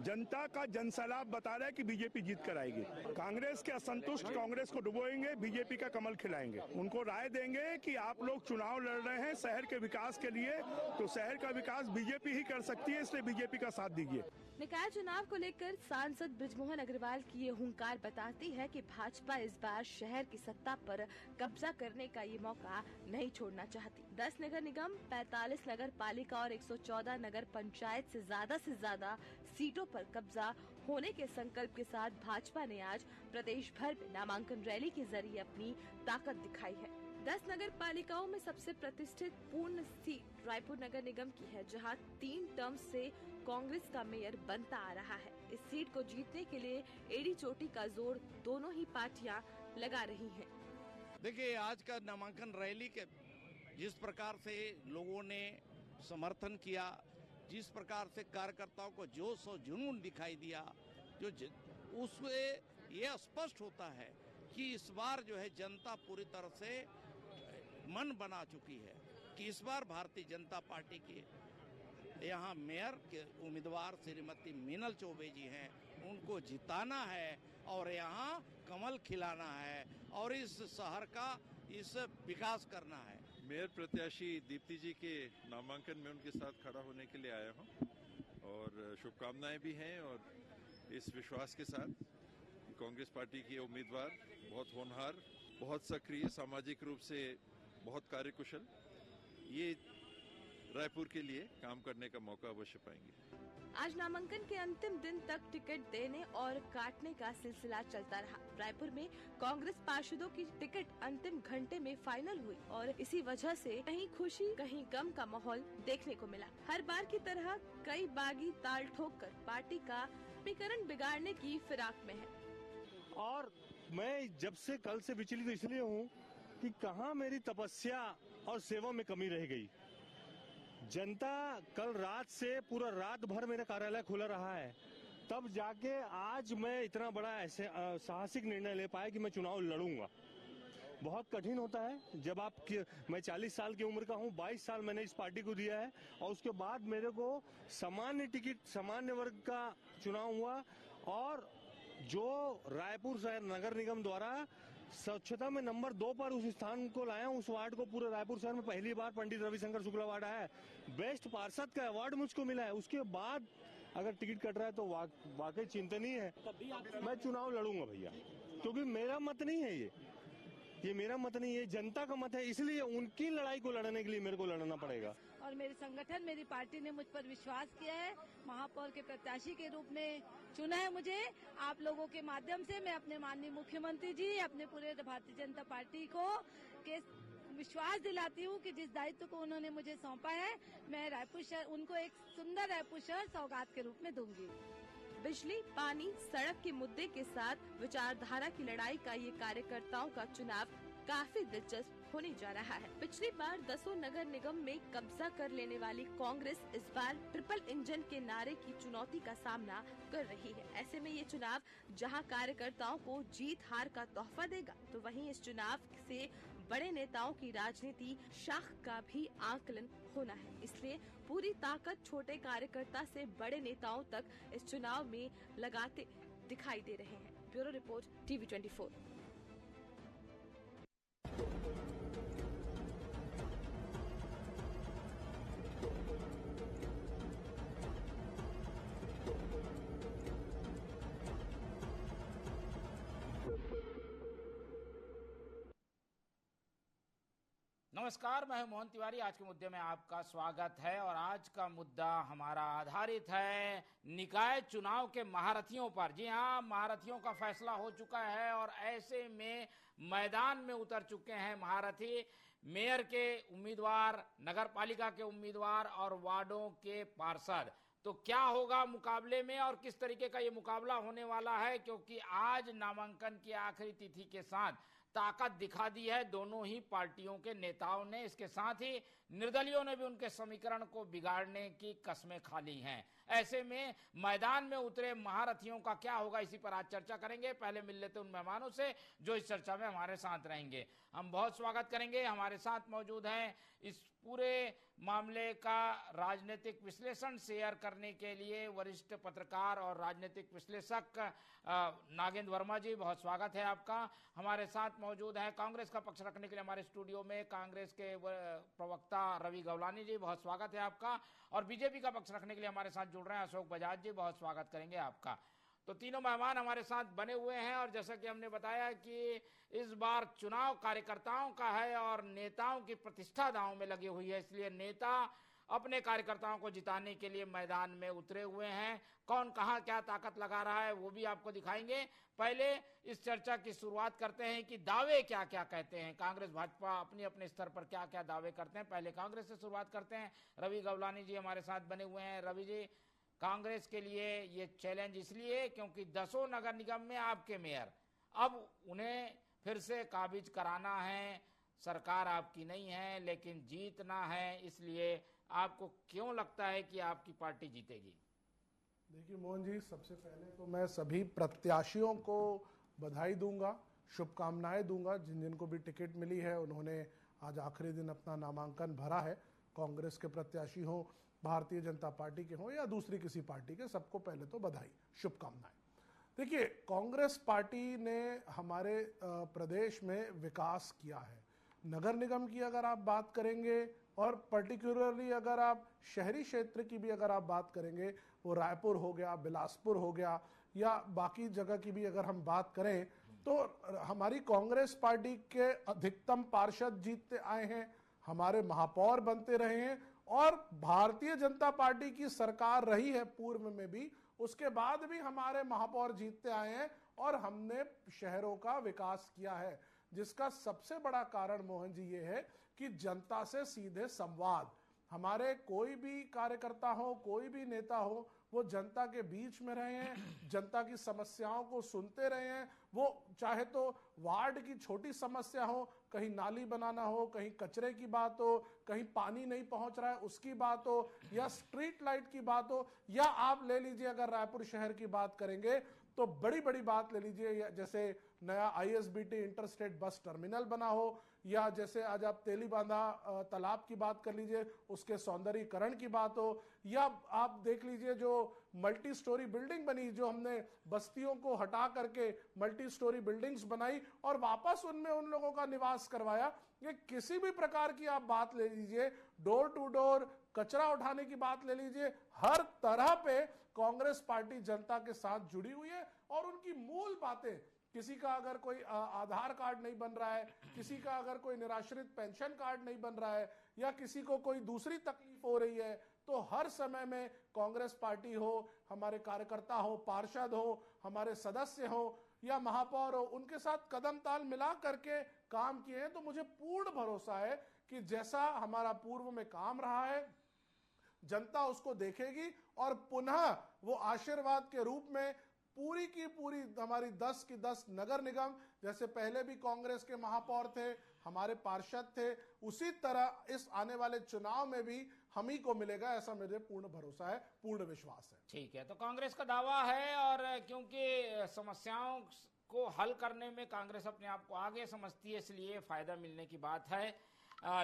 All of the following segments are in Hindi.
जनता का जनसैलाब बता रहा है कि बीजेपी जीत कर आएगी। कांग्रेस के असंतुष्ट कांग्रेस को डुबोएंगे, बीजेपी का कमल खिलाएंगे। उनको राय देंगे कि आप लोग चुनाव लड़ रहे हैं शहर के विकास के लिए, तो शहर का विकास बीजेपी ही कर सकती है, इसलिए बीजेपी का साथ दीजिए। निकाय चुनाव को लेकर सांसद बृजमोहन अग्रवाल की ये हुंकार बताती है कि भाजपा इस बार शहर की सत्ता पर कब्जा करने का ये मौका नहीं छोड़ना चाहती। 10 नगर निगम, 45 नगर पालिका और 114 नगर पंचायत से ज्यादा सीटों पर कब्जा होने के संकल्प के साथ भाजपा ने आज प्रदेश भर में नामांकन रैली के जरिए अपनी ताकत दिखाई है। 10 नगर पालिकाओं में सबसे प्रतिष्ठित पूर्ण सीट रायपुर नगर निगम की है, जहां 3 टर्म से कांग्रेस का मेयर बनता आ रहा है। इस सीट को जीतने के लिए एड़ी चोटी का जोर दोनों ही पार्टियां लगा रही हैं। देखिए, आज का नामांकन रैली के जिस प्रकार से लोगों ने समर्थन किया, जिस प्रकार से कार्यकर्ताओं को जोश और जुनून दिखाई दिया, उसमें यह स्पष्ट होता है कि इस बार जो है जनता पूरी तरह से मन बना चुकी है कि इस बार भारतीय जनता पार्टी के यहाँ मेयर के उम्मीदवार श्रीमती मीनल चौबे जी हैं, उनको जिताना है और यहाँ कमल खिलाना है और इस शहर का इस विकास करना है। मेयर प्रत्याशी दीप्ति जी के नामांकन में उनके साथ खड़ा होने के लिए आया हूँ और शुभकामनाएं भी हैं और इस विश्वास के साथ कांग्रेस पार्टी के उम्मीदवार बहुत होनहार, बहुत सक्रिय, सामाजिक रूप से बहुत कार्यकुशल, ये रायपुर के लिए काम करने का मौका अवश्य पाएंगे। आज नामांकन के अंतिम दिन तक टिकट देने और काटने का सिलसिला चलता रहा। रायपुर में कांग्रेस पार्षदों की टिकट अंतिम घंटे में फाइनल हुई और इसी वजह से कहीं खुशी कहीं गम का माहौल देखने को मिला। हर बार की तरह कई बागी ताल ठोककर पार्टी का समीकरण बिगाड़ने की फिराक में है। और मैं जब से कल से विचलित इसलिए हूँ कि कहाँ मेरी तपस्या और सेवा में कमी रह गई। जनता कल रात से पूरा रात भर मेरा कार्यालय खुला रहा है, तब जाके आज मैं इतना बड़ा ऐसे साहसिक निर्णय ले पाया कि मैं चुनाव लड़ूंगा। बहुत कठिन होता है जब मैं 40 साल की उम्र का हूँ, 22 साल मैंने इस पार्टी को दिया है और उसके बाद मेरे को सामान्य टिकट, सामान्य वर्ग का चुनाव हुआ और जो रायपुर शहर नगर निगम द्वारा स्वच्छता में नंबर 2 पर उस स्थान को लाया, उस वार्ड को पूरे रायपुर शहर में पहली बार पंडित रविशंकर शुक्ला वार्ड है, बेस्ट पार्षद का अवार्ड मुझको मिला है। उसके बाद अगर टिकट कट रहा है तो वाकई चिंतनीय है। मैं चुनाव लड़ूंगा भैया, क्योंकि मेरा मत नहीं है, ये मेरा मत नहीं है, जनता का मत है, इसलिए उनकी लड़ाई को लड़ने के लिए मेरे को लड़ना पड़ेगा। और मेरे संगठन, मेरी पार्टी ने मुझ पर विश्वास किया है, महापौर के प्रत्याशी के रूप में चुना है मुझे। आप लोगों के माध्यम से मैं अपने माननीय मुख्यमंत्री जी, अपने पूरे भारतीय जनता पार्टी को के विश्वास दिलाती हूँ कि जिस दायित्व को उन्होंने मुझे सौंपा है, मैं रायपुर शहर उनको एक सुंदर रायपुर शहर सौगात के रूप में दूंगी। बिजली, पानी, सड़क के मुद्दे के साथ विचारधारा की लड़ाई का ये कार्यकर्ताओं का चुनाव काफी दिलचस्प होने जा रहा है। पिछली बार 10 नगर निगम में कब्जा कर लेने वाली कांग्रेस इस बार ट्रिपल इंजन के नारे की चुनौती का सामना कर रही है। ऐसे में ये चुनाव जहां कार्यकर्ताओं को जीत हार का तोहफा देगा, तो वहीं इस चुनाव से बड़े नेताओं की राजनीति शाख का भी आकलन होना है। इसलिए पूरी ताकत छोटे कार्यकर्ता से बड़े नेताओं तक इस चुनाव में लगाते दिखाई दे रहे हैं। Bureau report, TV 24। नमस्कार, मैं हूं मोहन तिवारी। आज के मुद्दे में आपका स्वागत है और आज का मुद्दा हमारा आधारित है निकाय चुनाव के महारथियों पर। जी हां, महारथियों का फैसला हो चुका है और ऐसे में मैदान में उतर चुके हैं महारथी, मेयर के उम्मीदवार, नगर पालिका के उम्मीदवार और वार्डों के पार्षद। तो क्या होगा मुकाबले में और किस तरीके का ये मुकाबला होने वाला है, क्योंकि आज नामांकन की आखिरी तिथि के साथ ताकत दिखा दी है दोनों ही पार्टियों के नेताओं ने। इसके साथ ही निर्दलियों ने भी उनके समीकरण को बिगाड़ने की कस्में खा ली हैं। ऐसे में मैदान में उतरे महारथियों का क्या होगा, इसी पर आज चर्चा करेंगे। पहले मिल लेते उन मेहमानों से जो इस चर्चा में हमारे साथ रहेंगे। हम बहुत स्वागत करेंगे। हमारे साथ मौजूद हैं इस पूरे मामले का राजनीतिक विश्लेषण शेयर करने के लिए वरिष्ठ पत्रकार और राजनीतिक विश्लेषक नागेंद्र वर्मा जी, बहुत स्वागत है आपका। हमारे साथ मौजूद हैं कांग्रेस का पक्ष रखने के लिए हमारे स्टूडियो में कांग्रेस के प्रवक्ता रवि गवलानी जी, बहुत स्वागत है आपका। और बीजेपी का पक्ष रखने के लिए हमारे साथ जुड़ रहे हैं अशोक बजाज जी, बहुत स्वागत करेंगे आपका। तो तीनों मेहमान हमारे साथ बने हुए हैं और जैसा कि हमने बताया कि इस बार चुनाव कार्यकर्ताओं का है और नेताओं की प्रतिष्ठा दांव में लगी हुई है, इसलिए नेता अपने कार्यकर्ताओं को जिताने के लिए मैदान में उतरे हुए हैं। कौन कहां क्या ताकत लगा रहा है वो भी आपको दिखाएंगे। पहले इस चर्चा की शुरुआत करते हैं कि दावे क्या क्या कहते हैं, कांग्रेस भाजपा अपने अपने स्तर पर क्या क्या दावे करते हैं। पहले कांग्रेस से शुरुआत करते हैं। रवि गवलानी जी हमारे साथ बने हुए हैं। रवि जी, कांग्रेस के लिए ये चैलेंज इसलिए क्योंकि 10 नगर निगम में आपके मेयर, अब उन्हें फिर से काबिज कराना है। सरकार आपकी नहीं है लेकिन जीतना है, इसलिए आपको क्यों लगता है कि आपकी पार्टी जीतेगी? देखिए मोहन जी, सबसे पहले तो मैं सभी प्रत्याशियों को बधाई दूंगा, शुभकामनाएं दूंगा। जिन जिनको भी टिकट मिली है उन्होंने आज आखिरी दिन अपना नामांकन भरा है। कांग्रेस के प्रत्याशी हों, भारतीय जनता पार्टी के हों या दूसरी किसी पार्टी के, सबको पहले तो बधाई, शुभकामनाएं। देखिए, कांग्रेस पार्टी ने हमारे प्रदेश में विकास किया है। नगर निगम की अगर आप बात करेंगे और पर्टिकुलरली अगर आप शहरी क्षेत्र की भी अगर आप बात करेंगे, वो रायपुर हो गया, बिलासपुर हो गया या बाकी जगह की भी अगर हम बात करें, तो हमारी कांग्रेस पार्टी के अधिकतम पार्षद जीतते आए हैं, हमारे महापौर बनते रहे हैं और भारतीय जनता पार्टी की सरकार रही है पूर्व में भी, उसके बाद भी हमारे महापौर जीतते आए हैं और हमने शहरों का विकास किया है। जिसका सबसे बड़ा कारण मोहन जी ये है कि जनता से सीधे संवाद। हमारे कोई भी कार्यकर्ता हो, कोई भी नेता हो, वो जनता के बीच में रहे हैं, जनता की समस्याओं को सुनते रहे हैं। वो चाहे तो वार्ड की छोटी समस्या हो, कहीं नाली बनाना हो, कहीं कचरे की बात हो, कहीं पानी नहीं पहुंच रहा है उसकी बात हो, या स्ट्रीट लाइट की बात हो, या आप ले लीजिए अगर रायपुर शहर की बात करेंगे तो बड़ी बड़ी बात ले लीजिए, जैसे नया ISBT इंटरस्टेट बस टर्मिनल बना हो, या जैसे आज आप तेलीबांधा तालाब की बात कर लीजिए, उसके सौंदर्यीकरण की बात हो, या आप देख लीजिए जो मल्टी स्टोरी बिल्डिंग बनी, जो हमने बस्तियों को हटा करके मल्टी स्टोरी बिल्डिंग्स बनाई और वापस उनमें उन लोगों का निवास करवाया। ये किसी भी प्रकार की आप बात ले लीजिए, डोर टू डोर कचरा उठाने की बात ले लीजिए, हर तरह पे कांग्रेस पार्टी जनता के साथ जुड़ी हुई है। और उनकी मूल बातें, किसी का अगर कोई आधार कार्ड नहीं बन रहा है, किसी का अगर कोई निराश्रित पेंशन कार्ड नहीं बन रहा है, या किसी को कोई दूसरी तकलीफ हो रही है, तो हर समय में कांग्रेस पार्टी हो, हमारे कार्यकर्ता हो, पार्षद हो, हमारे सदस्य हो या महापौर हो, उनके साथ कदम ताल मिला करके काम किए हैं। तो मुझे पूर्ण भरोसा है कि जैसा हमारा पूर्व में काम रहा है, जनता उसको देखेगी और पुनः वो आशीर्वाद के रूप में पूरी की पूरी हमारी 10 की 10 नगर निगम, जैसे पहले भी कांग्रेस के महापौर थे, हमारे पार्षद थे, उसी तरह इस आने वाले चुनाव में भी हम ही को मिलेगा, ऐसा मुझे पूर्ण भरोसा है, पूर्ण विश्वास है। ठीक है, तो कांग्रेस का दावा है और क्योंकि समस्याओं को हल करने में कांग्रेस अपने आप को आगे समझती है, इसलिए फायदा मिलने की बात है।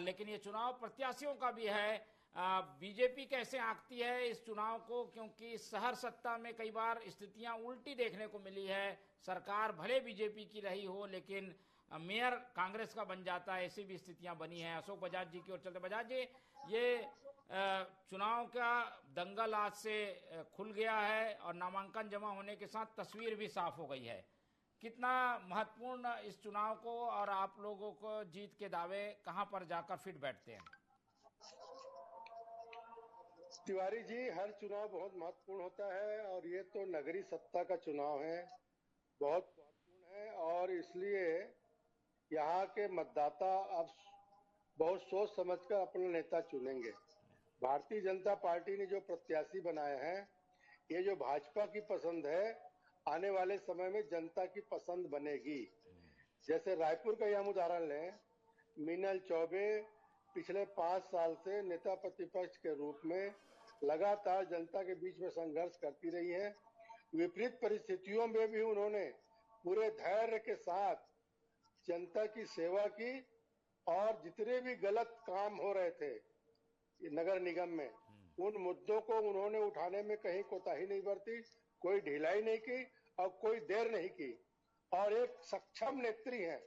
लेकिन ये चुनाव प्रत्याशियों का भी है। बीजेपी कैसे आंकती है इस चुनाव को, क्योंकि शहर सत्ता में कई बार स्थितियां उल्टी देखने को मिली है। सरकार भले बीजेपी की रही हो लेकिन मेयर कांग्रेस का बन जाता है, ऐसी भी स्थितियां बनी हैं। अशोक बजाज जी की ओर चलते। बजाज जी, ये चुनाव का दंगल आज से खुल गया है और नामांकन जमा होने के साथ तस्वीर भी साफ हो गई है। कितना महत्वपूर्ण इस चुनाव को और आप लोगों को जीत के दावे कहां पर जाकर फिट बैठते हैं? तिवारी जी, हर चुनाव बहुत महत्वपूर्ण होता है और ये तो नगरीय सत्ता का चुनाव है, बहुत महत्वपूर्ण है। और इसलिए यहाँ के मतदाता अब बहुत सोच समझकर अपना नेता चुनेंगे। भारतीय जनता पार्टी ने जो प्रत्याशी बनाए हैं, ये जो भाजपा की पसंद है, आने वाले समय में जनता की पसंद बनेगी। जैसे रायपुर का ही हम उदाहरण लें, मीनल चौबे पिछले 5 साल से नेता प्रतिपक्ष के रूप में लगातार जनता के बीच में संघर्ष करती रही हैं। विपरीत परिस्थितियों में भी उन्होंने पूरे धैर्य के साथ जनता की सेवा की और जितने भी गलत काम हो रहे थे नगर निगम में, उन मुद्दों को उन्होंने उठाने में कहीं कोताही नहीं बरती, कोई ढिलाई नहीं की और कोई देर नहीं की। और एक सक्षम नेत्री हैं,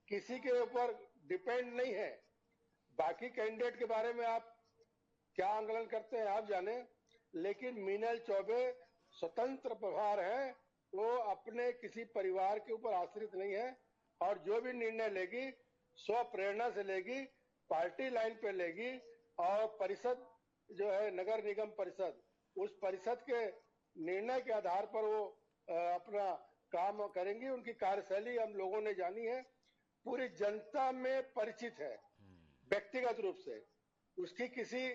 किसी के ऊपर डिपेंड नहीं है। बाकी कैंडिडेट के बारे में आप क्या आंकलन करते हैं आप जाने, लेकिन मीनल चौबे स्वतंत्र प्रभार है, वो अपने किसी परिवार के ऊपर आश्रित नहीं है और जो भी निर्णय लेगी स्व प्रेरणा से लेगी, पार्टी लाइन पे लेगी। और परिषद जो है नगर निगम परिषद, उस परिषद के निर्णय के आधार पर वो अपना काम करेंगी। उनकी कार्यशैली हम लोगों ने जानी है, पूरी जनता में परिचित है। व्यक्तिगत रूप से उसकी किसी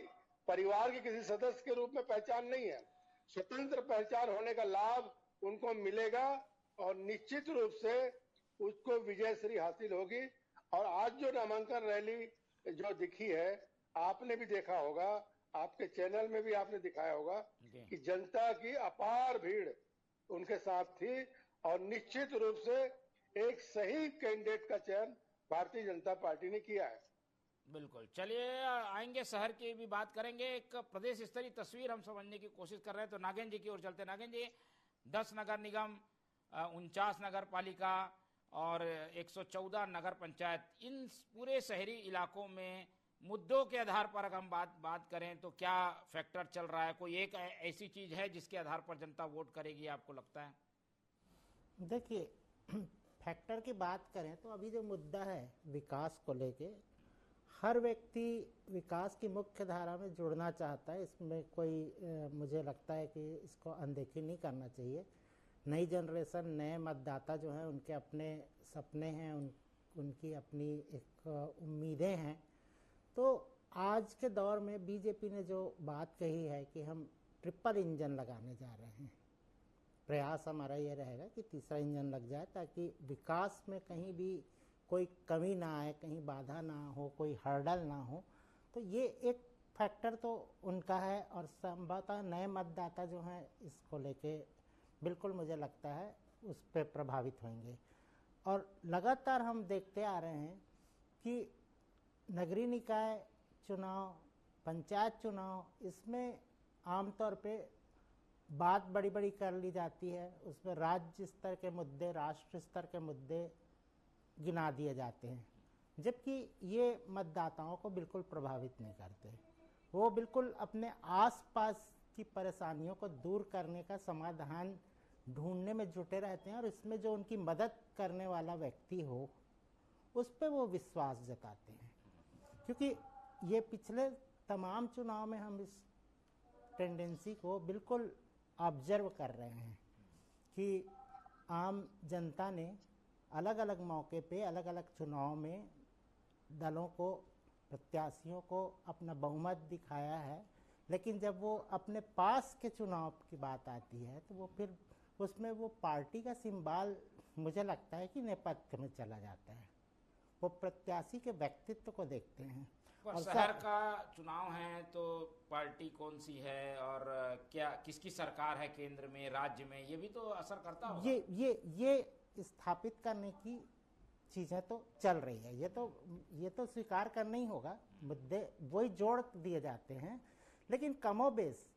परिवार के किसी सदस्य के रूप में पहचान नहीं है। स्वतंत्र पहचान होने का लाभ उनको मिलेगा और निश्चित रूप से उसको विजयश्री हासिल होगी। और आज जो नामांकन रैली जो दिखी है, आपने भी देखा होगा, आपके चैनल में भी आपने दिखाया होगा कि जनता की अपार भीड़ उनके साथ थी और निश्चित रूप से एक सही कैंडिडेट का चयन भारतीय जनता पार्टी ने किया है। बिल्कुल, चलिए आएंगे शहर की भी बात करेंगे। एक प्रदेश स्तरीय तस्वीर हम समझने की कोशिश कर रहे हैं, तो नागेंद्र जी की ओर चलते। नागेंद्र जी, 10 नगर निगम, 49 नगर पालिका और 114 नगर पंचायत, इन पूरे शहरी इलाकों में मुद्दों के आधार पर अगर हम बात करें तो क्या फैक्टर चल रहा है? कोई एक ऐसी चीज है जिसके आधार पर जनता वोट करेगी, आपको लगता है? देखिए, फैक्टर की बात करें तो अभी जो मुद्दा है विकास को लेके, हर व्यक्ति विकास की मुख्य धारा में जुड़ना चाहता है। इसमें कोई मुझे लगता है कि इसको अनदेखी नहीं करना चाहिए। नई जनरेशन, नए मतदाता जो हैं, उनके अपने सपने हैं, उनकी अपनी एक उम्मीदें हैं। तो आज के दौर में बीजेपी ने जो बात कही है कि हम ट्रिपल इंजन लगाने जा रहे हैं, प्रयास हमारा ये रहेगा कि तीसरा इंजन लग जाए ताकि विकास में कहीं भी कोई कमी ना आए, कहीं बाधा ना हो, कोई हर्डल ना हो। तो ये एक फैक्टर तो उनका है और संभवतः नए मतदाता जो हैं इसको लेके बिल्कुल मुझे लगता है उस पर प्रभावित होंगे। और लगातार हम देखते आ रहे हैं कि नगरीय निकाय चुनाव, पंचायत चुनाव, इसमें आमतौर पे बात बड़ी बड़ी कर ली जाती है, उसमें राज्य स्तर के मुद्दे, राष्ट्र स्तर के मुद्दे गिना दिए जाते हैं, जबकि ये मतदाताओं को बिल्कुल प्रभावित नहीं करते। वो बिल्कुल अपने आसपास की परेशानियों को दूर करने का समाधान ढूंढने में जुटे रहते हैं और इसमें जो उनकी मदद करने वाला व्यक्ति हो उस पर वो विश्वास जताते हैं। क्योंकि ये पिछले तमाम चुनाव में हम इस टेंडेंसी को बिल्कुल ऑब्जर्व कर रहे हैं कि आम जनता ने अलग अलग मौके पे, अलग अलग चुनाव में दलों को, प्रत्याशियों को अपना बहुमत दिखाया है, लेकिन जब वो अपने पास के चुनाव की बात आती है तो वो फिर उसमें वो पार्टी का सिंबल मुझे लगता है कि नेपथ्य में चला जाता है। वो प्रत्याशी के व्यक्तित्व को देखते हैं। और शहर का चुनाव है तो पार्टी कौन सी है और क्या किसकी सरकार है केंद्र में, राज्य में, ये भी तो असर करता होगा। ये स्थापित करने की चीजें तो चल रही है, ये तो स्वीकार करना ही होगा। मुद्दे वही जोड़ दिए जाते हैं, लेकिन कमोबेश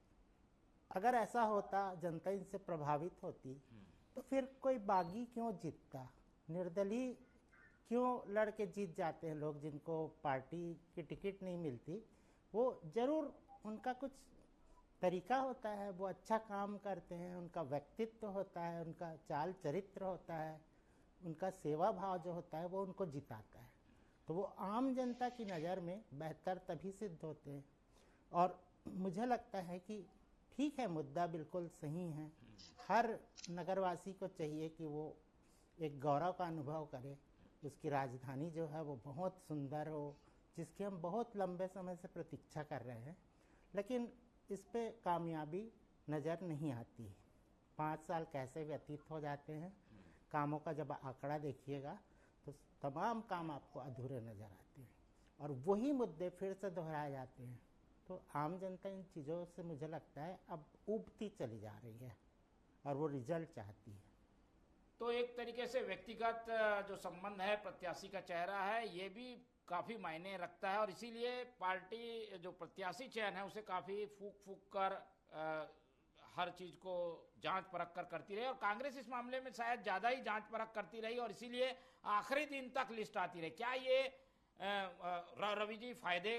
अगर ऐसा होता, जनता इनसे प्रभावित होती, तो फिर कोई बागी क्यों जीतता, निर्दलीय क्यों लड़के जीत जाते हैं लोग जिनको पार्टी की टिकट नहीं मिलती। वो जरूर उनका कुछ तरीका होता है, वो अच्छा काम करते हैं, उनका व्यक्तित्व होता है, उनका चाल चरित्र होता है, उनका सेवा भाव जो होता है वो उनको जिताता है। तो वो आम जनता की नज़र में बेहतर तभी सिद्ध होते हैं। और मुझे लगता है कि ठीक है, मुद्दा बिल्कुल सही है। हर नगरवासी को चाहिए कि वो एक गौरव का अनुभव करे, उसकी राजधानी जो है वो बहुत सुंदर हो, जिसकी हम बहुत लंबे समय से प्रतीक्षा कर रहे हैं, लेकिन इस पे कामयाबी नज़र नहीं आती है। 5 साल कैसे व्यतीत हो जाते हैं, कामों का जब आंकड़ा देखिएगा तो तमाम काम आपको अधूरे नज़र आते हैं और वही मुद्दे फिर से दोहराए जाते हैं। तो आम जनता इन चीज़ों से मुझे लगता है अब उबती चली जा रही है और वो रिजल्ट चाहती है। तो एक तरीके से व्यक्तिगत जो संबंध है, प्रत्याशी का चेहरा है, ये भी काफ़ी मायने रखता है और इसीलिए पार्टी जो प्रत्याशी चयन है उसे काफ़ी फूक कर हर चीज़ को जांच परख कर करती रही और कांग्रेस इस मामले में शायद ज़्यादा ही जांच परख करती रही और इसीलिए आखिरी दिन तक लिस्ट आती रही। क्या ये रवि जी फायदे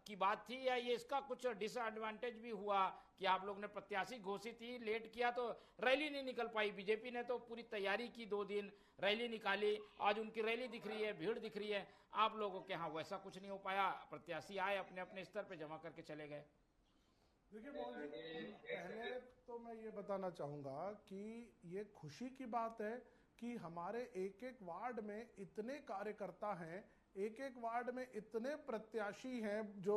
की बात थी या ये इसका कुछ डिसएडवांटेज भी हुआ कि आप लोग ने प्रत्याशी घोषित ही लेट किया तो रैली नहीं निकल पाई? बीजेपी ने तो पूरी तैयारी की, 2 दिन रैली निकाली, आज उनकी रैली दिख रही है, भीड़ दिख रही है, आप लोगों के यहाँ वैसा कुछ नहीं हो पाया, प्रत्याशी आए अपने अपने स्तर पे जमा करके चले गए। देखिए मोहन जी, पहले तो मैं ये बताना चाहूँगा कि ये खुशी की बात है कि हमारे एक एक वार्ड में इतने कार्यकर्ता हैं, एक एक वार्ड में इतने प्रत्याशी हैं जो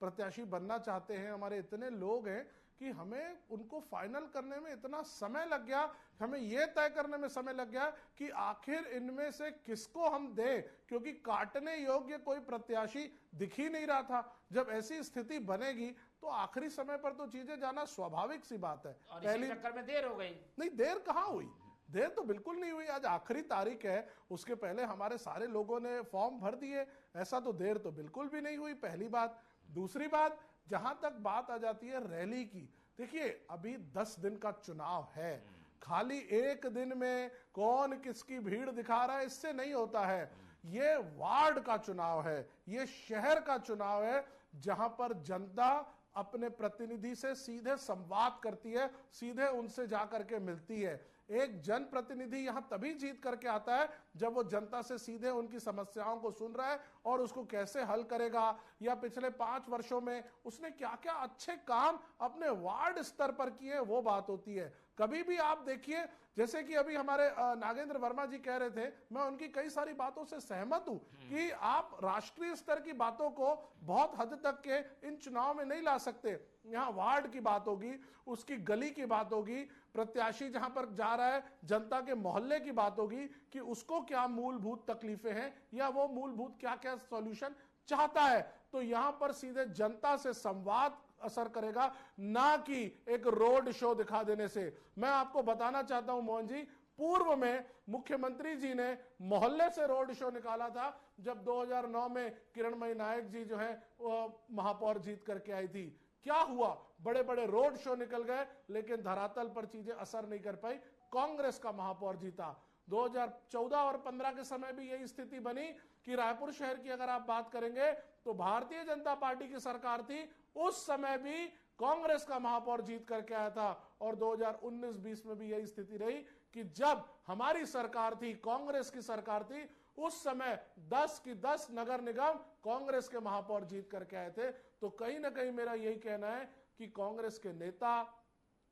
प्रत्याशी बनना चाहते हैं, हमारे इतने लोग हैं कि हमें उनको फाइनल करने में इतना समय लग गया, हमें ये तय करने में समय लग गया कि आखिर इनमें से किसको हम दें, क्योंकि काटने योग्य कोई प्रत्याशी दिख ही नहीं रहा था। जब ऐसी स्थिति बनेगी तो आखिरी समय पर तो चीजें जाना स्वाभाविक सी बात है। और इसी चक्कर में देर हो गई। नहीं, देर कहाँ हुई, देर तो बिल्कुल नहीं हुई। आज आखिरी तारीख है, उसके पहले हमारे सारे लोगों ने फॉर्म भर दिए, ऐसा तो देर तो बिल्कुल भी नहीं हुई, पहली बात। दूसरी बात, जहां तक बात आ जाती है रैली की, देखिए अभी 10 दिन का चुनाव है, खाली एक दिन में कौन किसकी भीड़ दिखा रहा है इससे नहीं होता है। ये वार्ड का चुनाव है, ये शहर का चुनाव है, जहां पर जनता अपने प्रतिनिधि से सीधे संवाद करती है, सीधे उनसे जाकर के मिलती है। एक जनप्रतिनिधि यहां तभी जीत करके आता है जब वो जनता से सीधे उनकी समस्याओं को सुन रहा है और उसको कैसे हल करेगा, या पिछले 5 वर्षों में उसने क्या क्या अच्छे काम अपने वार्ड स्तर पर किए, वो बात होती है। कभी भी आप देखिए, जैसे कि अभी हमारे नागेंद्र वर्मा जी कह रहे थे, मैं उनकी कई सारी बातों से सहमत हूं कि आप राष्ट्रीय स्तर की बातों को बहुत हद तक के इन चुनाव में नहीं ला सकते। यहाँ वार्ड की बात होगी, उसकी गली की बात होगी, प्रत्याशी जहां पर जा रहा है जनता के मोहल्ले की बात होगी कि उसको क्या मूलभूत तकलीफें हैं या वो मूलभूत क्या क्या सॉल्यूशन चाहता है। तो यहां पर सीधे जनता से संवाद असर करेगा, ना कि एक रोड शो दिखा देने से। मैं आपको बताना चाहता हूं मोहन जी, पूर्व में मुख्यमंत्री जी ने मोहल्ले से रोड शो निकाला था जब 2009 में किरणमयी नायक जी जो है महापौर जीत करके आई थी। क्या हुआ, बड़े बड़े रोड शो निकल गए, लेकिन धरातल पर चीजें असर नहीं कर पाई, कांग्रेस का महापौर जीता। 2014 और 15 के समय भी यही स्थिति बनी कि रायपुर शहर की अगर आप बात करेंगे तो भारतीय जनता पार्टी की सरकार थी, उस समय भी कांग्रेस का महापौर जीत करके आया था। और 2019-20 में भी यही स्थिति रही कि जब हमारी सरकार थी, कांग्रेस की सरकार थी, उस समय 10 की 10 नगर निगम कांग्रेस के महापौर जीत करके आए थे। तो कहीं ना कहीं मेरा यही कहना है कि कांग्रेस के नेता,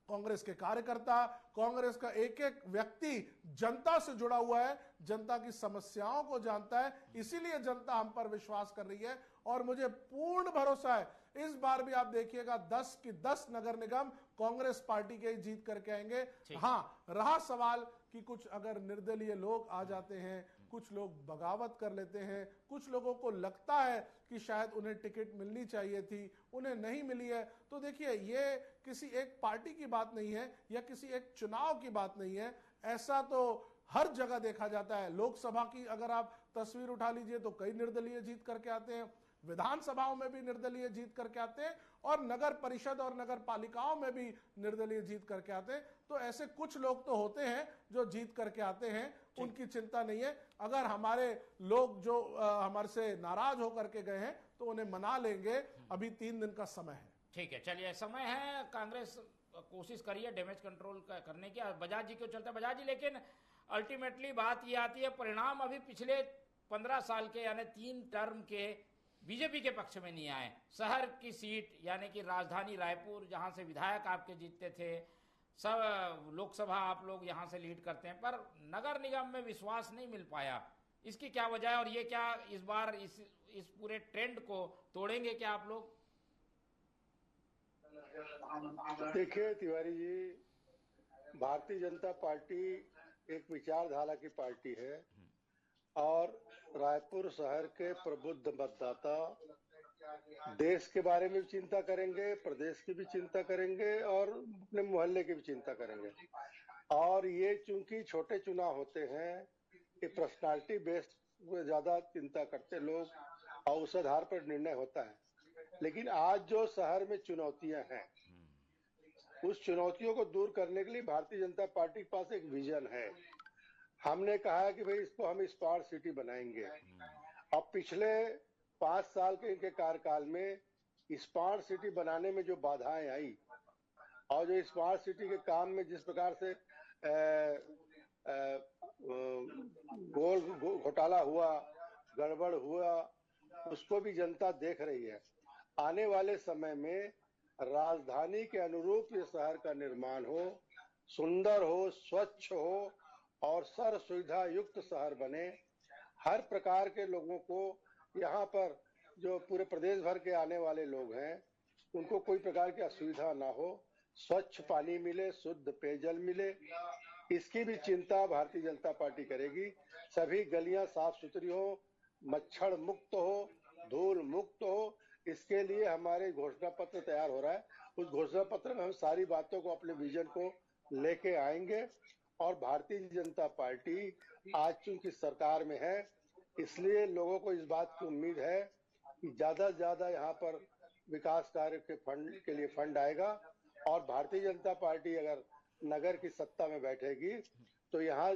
कांग्रेस के कार्यकर्ता, कांग्रेस का एक एक व्यक्ति जनता से जुड़ा हुआ है, जनता की समस्याओं को जानता है, इसीलिए जनता हम पर विश्वास कर रही है। और मुझे पूर्ण भरोसा है इस बार भी आप देखिएगा 10 की 10 नगर निगम कांग्रेस पार्टी के जीत करके आएंगे। हाँ, रहा सवाल कि कुछ अगर निर्दलीय लोग आ जाते हैं, कुछ लोग बगावत कर लेते हैं, कुछ लोगों को लगता है कि शायद उन्हें टिकट मिलनी चाहिए थी, उन्हें नहीं मिली है, तो देखिए ये किसी एक पार्टी की बात नहीं है या किसी एक चुनाव की बात नहीं है। ऐसा तो हर जगह देखा जाता है। लोकसभा की अगर आप तस्वीर उठा लीजिए तो कई निर्दलीय जीत करके आते हैं, विधानसभाओं में भी निर्दलीय जीत करके आते हैं, और नगर परिषद और नगर पालिकाओं में भी निर्दलीय जीत करके आते हैं। तो ऐसे कुछ लोग तो होते हैं जो जीत करके आते हैं, उनकी चिंता नहीं है। अगर हमारे लोग जो हमारे से नाराज होकर के गए हैं तो उन्हें मना लेंगे, अभी 3 दिन का समय है। ठीक है, चलिए समय है। कांग्रेस कोशिश करिए डैमेज कंट्रोल करने की, बजाज जी क्यों चलता बजाज जी, लेकिन अल्टीमेटली बात ये आती है, परिणाम अभी पिछले 15 साल के यानी 3 टर्म के बीजेपी के पक्ष में नहीं आए। शहर की सीट यानी कि राजधानी रायपुर, जहां से विधायक आपके जीतते थे, सब लोकसभा आप लोग यहां से लीड करते हैं, पर नगर निगम में विश्वास नहीं मिल पाया। इसकी क्या वजह है और ये क्या इस बार इस पूरे ट्रेंड को तोड़ेंगे क्या आप लोग? देखिए तिवारी जी, भारतीय जनता पार्टी एक विचारधारा की पार्टी है और रायपुर शहर के प्रबुद्ध मतदाता देश के बारे में भी चिंता करेंगे, प्रदेश की भी चिंता करेंगे और अपने मोहल्ले की भी चिंता करेंगे। और ये चूंकि छोटे चुनाव होते हैं, ये पर्सनालिटी बेस्ड ज्यादा चिंता करते लोग और उस आधार पर निर्णय होता है। लेकिन आज जो शहर में चुनौतियां हैं, उस चुनौतियों को दूर करने के लिए भारतीय जनता पार्टी के पास एक विजन है। हमने कहा कि भाई इसको हम स्मार्ट सिटी बनाएंगे। अब पिछले 5 साल के इनके कार्यकाल में स्मार्ट सिटी बनाने में जो बाधाएं आई और जो स्मार्ट सिटी के काम में जिस प्रकार से घोटाला हुआ, गड़बड़ हुआ, उसको भी जनता देख रही है। आने वाले समय में राजधानी के अनुरूप ये शहर का निर्माण हो, सुंदर हो, स्वच्छ हो और सर्व सुविधा युक्त शहर बने। हर प्रकार के लोगों को यहाँ पर जो पूरे प्रदेश भर के आने वाले लोग हैं, उनको कोई प्रकार की असुविधा ना हो, स्वच्छ पानी मिले, शुद्ध पेयजल मिले, इसकी भी चिंता भारतीय जनता पार्टी करेगी। सभी गलियां साफ सुथरी हो, मच्छर मुक्त हो, धूल मुक्त हो, इसके लिए हमारे घोषणा पत्र तैयार हो रहा है। उस घोषणा पत्र में हम सारी बातों को, अपने विजन को लेके आएंगे। और भारतीय जनता पार्टी आज चूंकि सरकार में है, इसलिए लोगों को इस बात की उम्मीद है कि ज्यादा से ज्यादा यहाँ पर विकास कार्य के फंड के लिए फंड आएगा। और भारतीय जनता पार्टी अगर नगर की सत्ता में बैठेगी तो यहाँ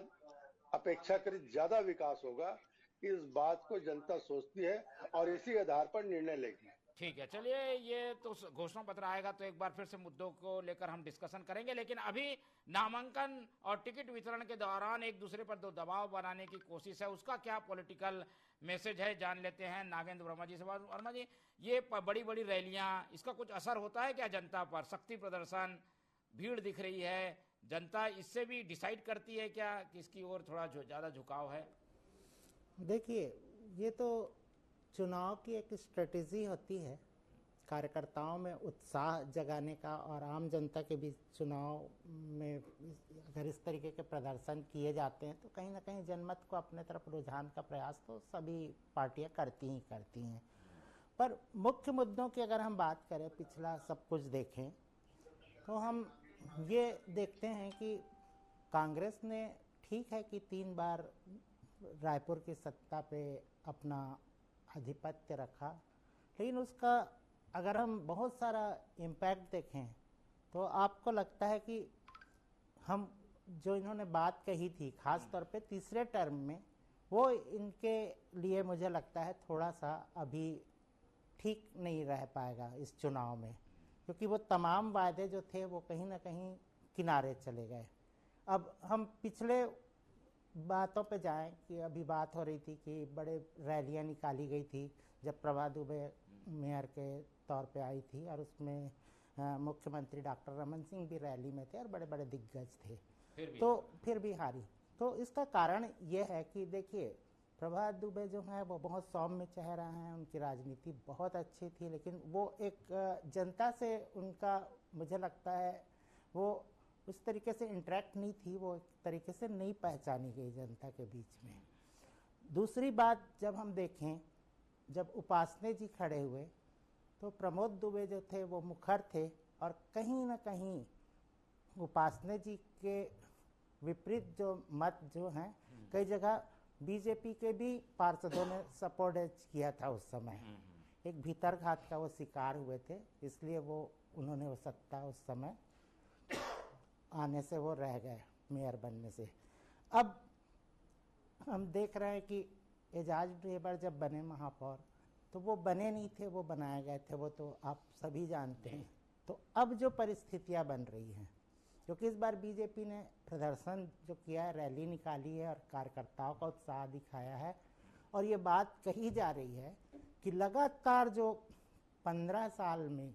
अपेक्षाकृत ज्यादा विकास होगा। इस बात को जनता सोचती है और इसी आधार पर निर्णय लेगी। ठीक है, चलिए, ये तो घोषणा पत्र आएगा तो एक बार फिर से मुद्दों को लेकर हम डिस्कशन करेंगे, लेकिन अभी नामांकन और टिकट वितरण के दौरान एक दूसरे पर दो दबाव बनाने की कोशिश है, उसका क्या पॉलिटिकल मैसेज है, जान लेते हैं नागेंद्र वर्मा जी से। वर्मा जी, ये बड़ी बड़ी रैलियां, इसका कुछ असर होता है क्या जनता पर? शक्ति प्रदर्शन, भीड़ दिख रही है, जनता इससे भी डिसाइड करती है क्या किसकी ओर थोड़ा ज्यादा झुकाव है? देखिए, ये तो चुनाव की एक स्ट्रेटेजी होती है, कार्यकर्ताओं में उत्साह जगाने का, और आम जनता के बीच चुनाव में अगर इस तरीके के प्रदर्शन किए जाते हैं तो कहीं ना कहीं जनमत को अपने तरफ रुझान का प्रयास तो सभी पार्टियां करती हैं। पर मुख्य मुद्दों की अगर हम बात करें, पिछला सब कुछ देखें तो हम ये देखते हैं कि कांग्रेस ने ठीक है कि 3 बार रायपुर की सत्ता पे अपना आधिपत्य रखा, लेकिन उसका अगर हम बहुत सारा इम्पैक्ट देखें तो आपको लगता है कि हम जो इन्होंने बात कही थी खास तौर पे तीसरे टर्म में, वो इनके लिए मुझे लगता है थोड़ा सा अभी ठीक नहीं रह पाएगा इस चुनाव में, क्योंकि वो तमाम वायदे जो थे वो कहीं ना कहीं किनारे चले गए। अब हम पिछले बातों पे जाएं कि अभी बात हो रही थी कि बड़े रैलियां निकाली गई थी जब प्रभा दुबे मेयर के तौर पे आई थी, और उसमें मुख्यमंत्री डॉक्टर रमन सिंह भी रैली में थे और बड़े बड़े दिग्गज थे, फिर भी हारी। तो इसका कारण ये है कि देखिए, प्रभा दुबे जो है वो बहुत सौम्य चेहरा है, उनकी राजनीति बहुत अच्छी थी, लेकिन वो एक जनता से उनका मुझे लगता है वो उस तरीके से इंटरेक्ट नहीं थी, वो एक तरीके से नहीं पहचानी गई जनता के बीच में। दूसरी बात, जब हम देखें, जब उपासने जी खड़े हुए तो प्रमोद दुबे जो थे वो मुखर थे, और कहीं ना कहीं उपासने जी के विपरीत जो मत जो हैं, कई जगह बीजेपी के भी पार्षदों ने सपोर्ट किया था उस समय। एक भीतरघात का वो शिकार हुए थे, इसलिए वो उन्होंने वो सत्ता उस समय आने से वो रह गए, मेयर बनने से। अब हम देख रहे हैं कि एजाज ढेबर जब बने महापौर, तो वो बने नहीं थे, वो बनाए गए थे, वो तो आप सभी जानते हैं। तो अब जो परिस्थितियां बन रही हैं, क्योंकि इस बार बीजेपी ने प्रदर्शन जो किया है, रैली निकाली है और कार्यकर्ताओं का उत्साह दिखाया है, और ये बात कही जा रही है कि लगातार जो 15 साल में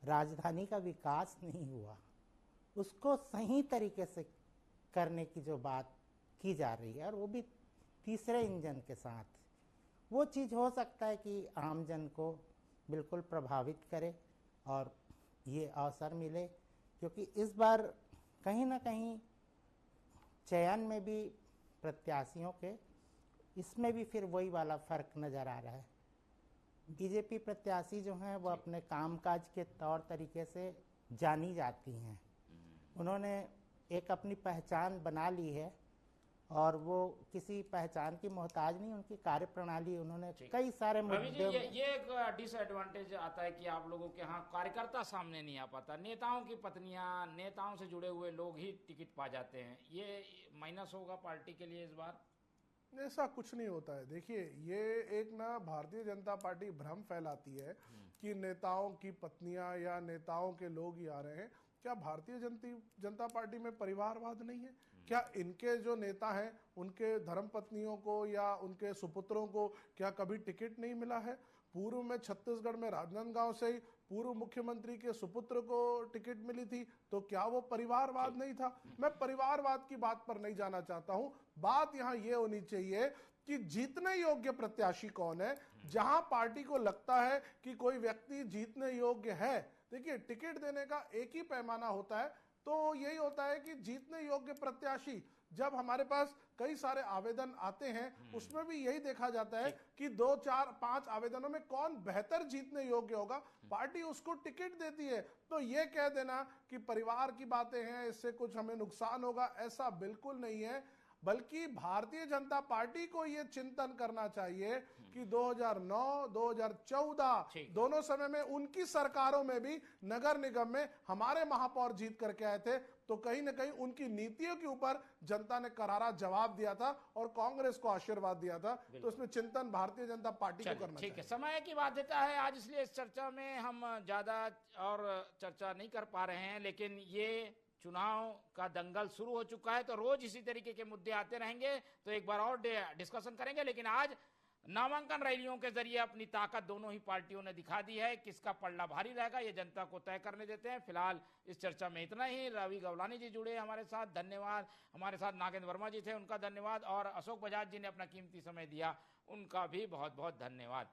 राजधानी का विकास नहीं हुआ, उसको सही तरीके से करने की जो बात की जा रही है, और वो भी तीसरे इंजन के साथ, वो चीज़ हो सकता है कि आम जन को बिल्कुल प्रभावित करे और ये अवसर मिले, क्योंकि इस बार कहीं ना कहीं चयन में भी प्रत्याशियों के, इसमें भी फिर वही वाला फर्क नज़र आ रहा है। बीजेपी प्रत्याशी जो हैं वो अपने कामकाज के तौर तरीके से जानी जाती हैं। उन्होंने एक अपनी पहचान बना ली है और वो किसी पहचान की मोहताज नहीं, उनकी कार्यप्रणाली उन्होंने कई सारे मुद्दे। ये एक डिसएडवांटेज आता है कि आप लोगों के यहाँ कार्यकर्ता सामने नहीं आ पाता, नेताओं की पत्नियां, नेताओं से जुड़े हुए लोग ही टिकट पा जाते हैं। ये माइनस होगा पार्टी के लिए इस बार? ऐसा कुछ नहीं होता है। देखिए, ये एक ना भारतीय जनता पार्टी भ्रम फैलाती है कि नेताओं की पत्नियां या नेताओं के लोग ही आ रहे हैं। क्या भारतीय जनता पार्टी में परिवारवाद नहीं है? क्या इनके जो नेता हैं उनके धर्मपत्नियों को या उनके सुपुत्रों को क्या कभी टिकट नहीं मिला है? पूर्व में छत्तीसगढ़ में राजनांदगांव से ही पूर्व मुख्यमंत्री के सुपुत्र को टिकट मिली थी, तो क्या वो परिवारवाद नहीं था? मैं परिवारवाद की बात पर नहीं जाना चाहता हूं। बात यहां ये होनी चाहिए कि जीतने योग्य प्रत्याशी कौन है। जहां पार्टी को लगता है कि कोई व्यक्ति जीतने योग्य है, देखिए टिकट देने का एक ही पैमाना होता है, तो यही होता है कि जीतने योग्य प्रत्याशी, जब हमारे पास कई सारे आवेदन आते हैं उसमें भी यही देखा जाता है कि 2, 4, 5 आवेदनों में कौन बेहतर जीतने योग्य होगा, पार्टी उसको टिकट देती है। तो ये कह देना कि परिवार की बातें हैं, इससे कुछ हमें नुकसान होगा, ऐसा बिल्कुल नहीं है। बल्कि भारतीय जनता पार्टी को ये चिंतन करना चाहिए कि 2009, 2014 दोनों समय में उनकी सरकारों में भी नगर निगम में हमारे महापौर जीत करके आए थे, तो कहीं ना कहीं उनकी नीतियों के ऊपर जनता ने करारा जवाब दिया था और कांग्रेस को आशीर्वाद दिया था। तो इसमें चिंतन भारतीय जनता पार्टी को करना चाहिए। ठीक है, समय की बाध्यता है आज, इसलिए इस चर्चा में हम ज्यादा और चर्चा नहीं कर पा रहे हैं। लेकिन ये चुनाव का दंगल शुरू हो चुका है, तो रोज इसी तरीके के मुद्दे आते रहेंगे, तो एक बार और डिस्कशन करेंगे। लेकिन आज नामांकन रैलियों के जरिए अपनी ताकत दोनों ही पार्टियों ने दिखा दी है। किसका पलड़ा भारी रहेगा ये जनता को तय करने देते हैं। फिलहाल इस चर्चा में इतना ही। रवि गवलानी जी जुड़े हमारे साथ, धन्यवाद। हमारे साथ नागेंद्र वर्मा जी थे, उनका धन्यवाद। और अशोक बजाज जी ने अपना कीमती समय दिया, उनका भी बहुत बहुत धन्यवाद।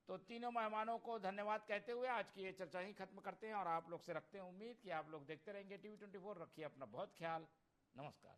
तो तीनों मेहमानों को धन्यवाद कहते हुए आज की ये चर्चा ही खत्म करते हैं और आप लोग से रखते हैं उम्मीद कि आप लोग देखते रहेंगे टीवी 24। रखिए अपना बहुत ख्याल। नमस्कार।